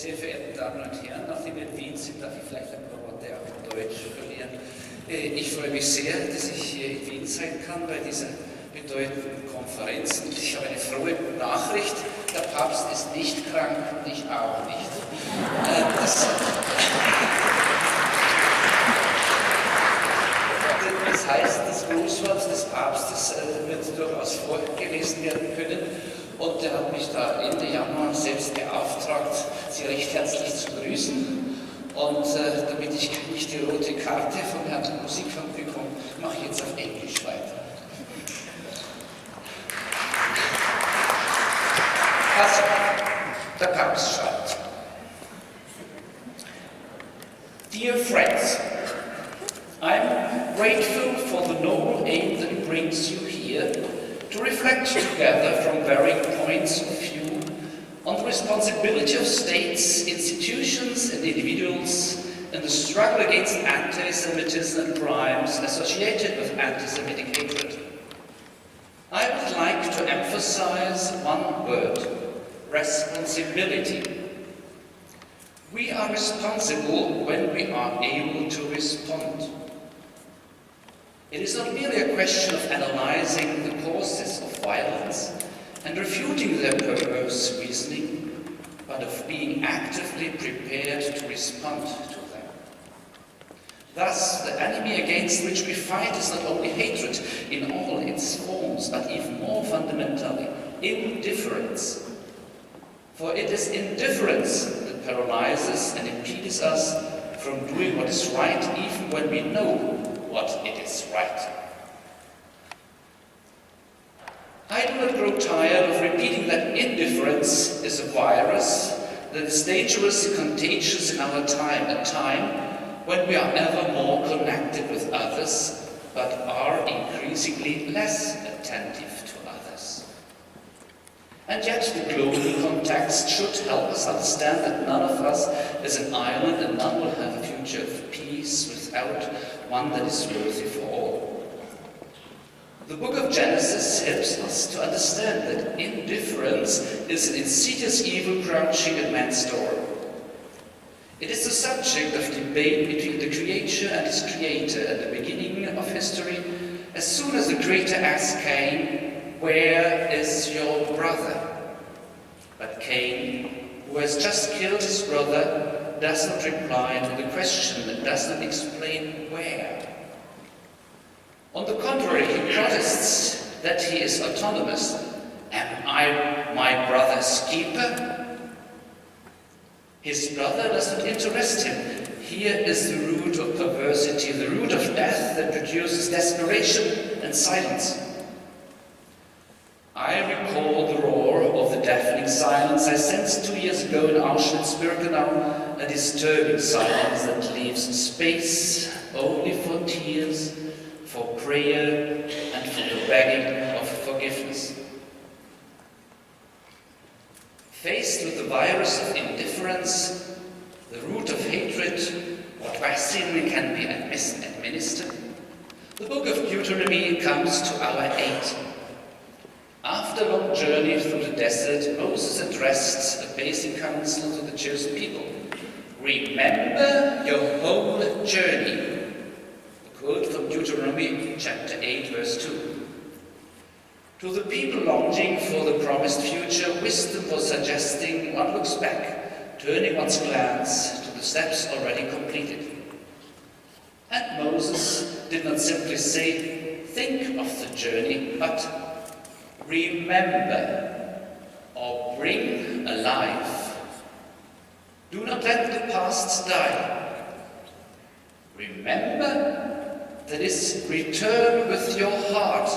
Sehr verehrten Damen und Herren, nachdem wir in Wien sind, darf ich vielleicht ein paar Worte auch in Deutsch verlieren. Ich freue mich sehr, dass ich hier in Wien sein kann bei dieser bedeutenden Konferenz. Und ich habe eine frohe Nachricht: Der Papst ist nicht krank und ich auch nicht. Das heißt, das Grußwort des Papstes wird durchaus vorgelesen werden können. Und er hat mich da Ende Januar selbst beauftragt, Sie recht herzlich zu grüßen. Und damit ich nicht die rote Karte von Herrn Musikfang bekomme, mache ich jetzt auf Englisch weiter. Also, der Papst schreibt: Dear friends, I'm grateful for the noble aim that brings you here to reflect together from varying points of view on the responsibility of states, institutions and individuals in the struggle against anti-Semitism and crimes associated with anti-Semitic hatred. I would like to emphasize one word: responsibility. We are responsible when we are able to respond. It is not merely a question of analyzing the causes of violence and refuting their perverse reasoning, but of being actively prepared to respond to them. Thus, the enemy against which we fight is not only hatred in all its forms, but even more fundamentally, indifference. For it is indifference that paralyzes and impedes us from doing what is right, even when we know what it is right. I do not grow tired of repeating that indifference is a virus that is dangerous and contagious in our time, a time when we are ever more connected with others, but are increasingly less attentive to others. And yet the global context should help us understand that none of us is an island and none will have a future of peace without one that is worthy for all. The book of Genesis helps us to understand that indifference is an insidious evil crouching at man's door. It is the subject of debate between the Creator and his Creator at the beginning of history, as soon as the Creator asked Cain, "Where is your brother?" But Cain, who has just killed his brother, does not reply to the question and does not explain where. On the contrary, he protests that he is autonomous. Am I my brother's keeper? His brother does not interest him. Here is the root of perversity, the root of death that produces desperation and silence. I recall the roar of the deafening silence I sensed 2 years ago in Auschwitz-Birkenau, a disturbing silence that leaves space only for tears, for prayer, and for the begging of forgiveness. Faced with the virus of indifference, the root of hatred, what vaccine can be administered, the book of Deuteronomy comes to our aid. After a long journey through the desert, Moses addressed a basic counsel to the chosen people: remember your whole journey. A quote from Deuteronomy chapter 8, verse 2. To the people longing for the promised future, wisdom was suggesting one looks back, turning one's glance to the steps already completed. And Moses did not simply say, think of the journey, but remember, or bring alive. Do not let the past die. Remember, that is, return with your heart.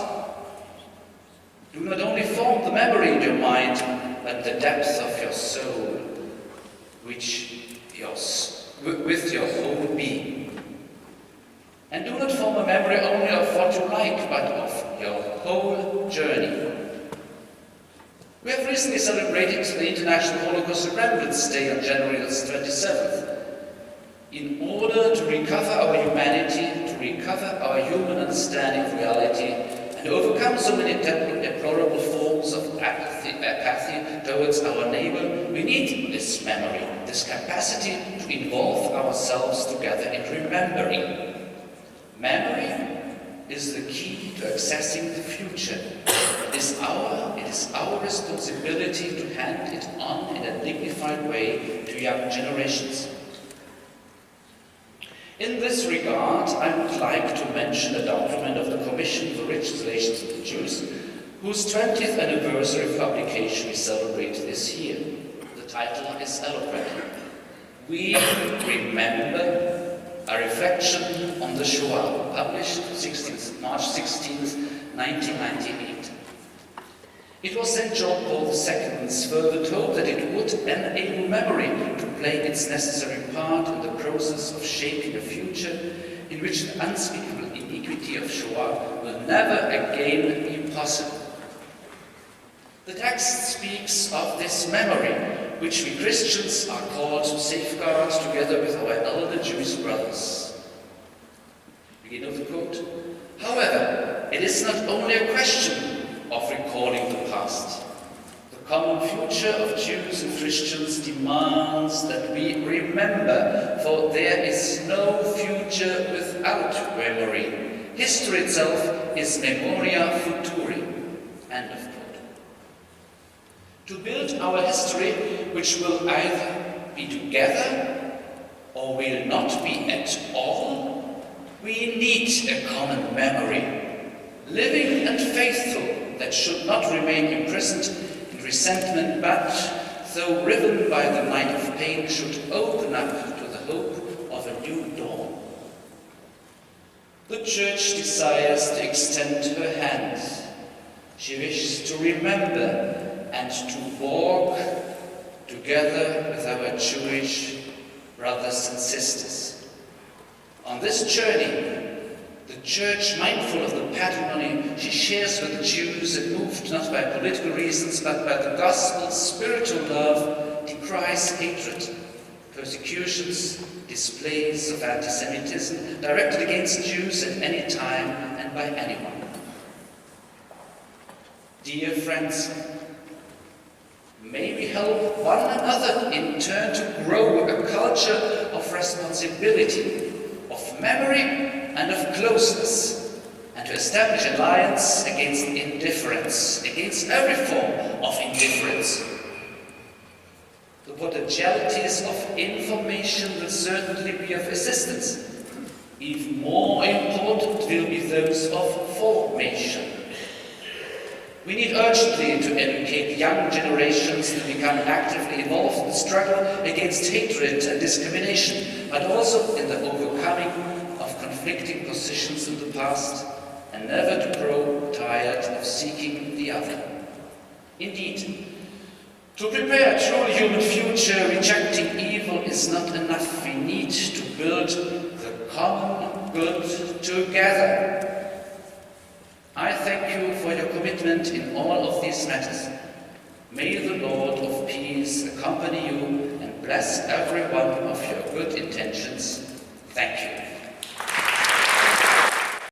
Do not only form the memory in your mind, but the depth of your soul, with your whole being. And do not form a memory only of what you like, but of your whole journey. We have recently celebrated the International Holocaust Remembrance Day on January 27th. In order to recover our humanity, to recover our human understanding of reality, and overcome so many deplorable forms of apathy, towards our neighbor, we need this memory, this capacity to involve ourselves together in remembering. Memory is the key to accessing the future. It is our responsibility to hand it on in a dignified way to young generations. In this regard, I would like to mention a document of the Commission for Rich Relations with the Jews, whose 20th anniversary of publication we celebrate this year. The title is eloquent. We Remember, a Reflection on the Shoah, published March 16, 1998. It was St. John Paul II's fervent hope that it would enable memory to play its necessary part in the process of shaping a future in which the unspeakable iniquity of Shoah will never again be possible. The text speaks of this memory, which we Christians are called to safeguard together with our elder Jewish brothers. Begin of the quote. However, it is not only a question of recalling the past. The common future of Jews and Christians demands that we remember, for there is no future without memory. History itself is memoria futuri. End of quote. To build our history, which will either be together or will not be at all, we need a common memory, living and faithful, that should not remain imprisoned in resentment, but, though riven by the night of pain, should open up to the hope of a new dawn. The Church desires to extend her hand. She wishes to remember and to walk together with our Jewish brothers and sisters. On this journey, the Church, mindful of the patrimony she shares with the Jews and moved not by political reasons but by the gospel's spiritual love, decries hatred, persecutions, displays of anti-Semitism directed against Jews at any time and by anyone. Dear friends, may we help one another in turn to grow a culture of responsibility, of memory, and of closeness, and to establish alliance against indifference, against every form of indifference. The potentialities of information will certainly be of assistance. Even more important will be those of formation. We need urgently to educate young generations to become actively involved in the struggle against hatred and discrimination, but also in the overcoming of conflicting positions in the past, and never to grow tired of seeking the other. Indeed, to prepare a truly human future, rejecting evil is not enough. We need to build the common good together. I thank you for your commitment in all of these matters. May the Lord of peace accompany you and bless every one of your good intentions. Thank you.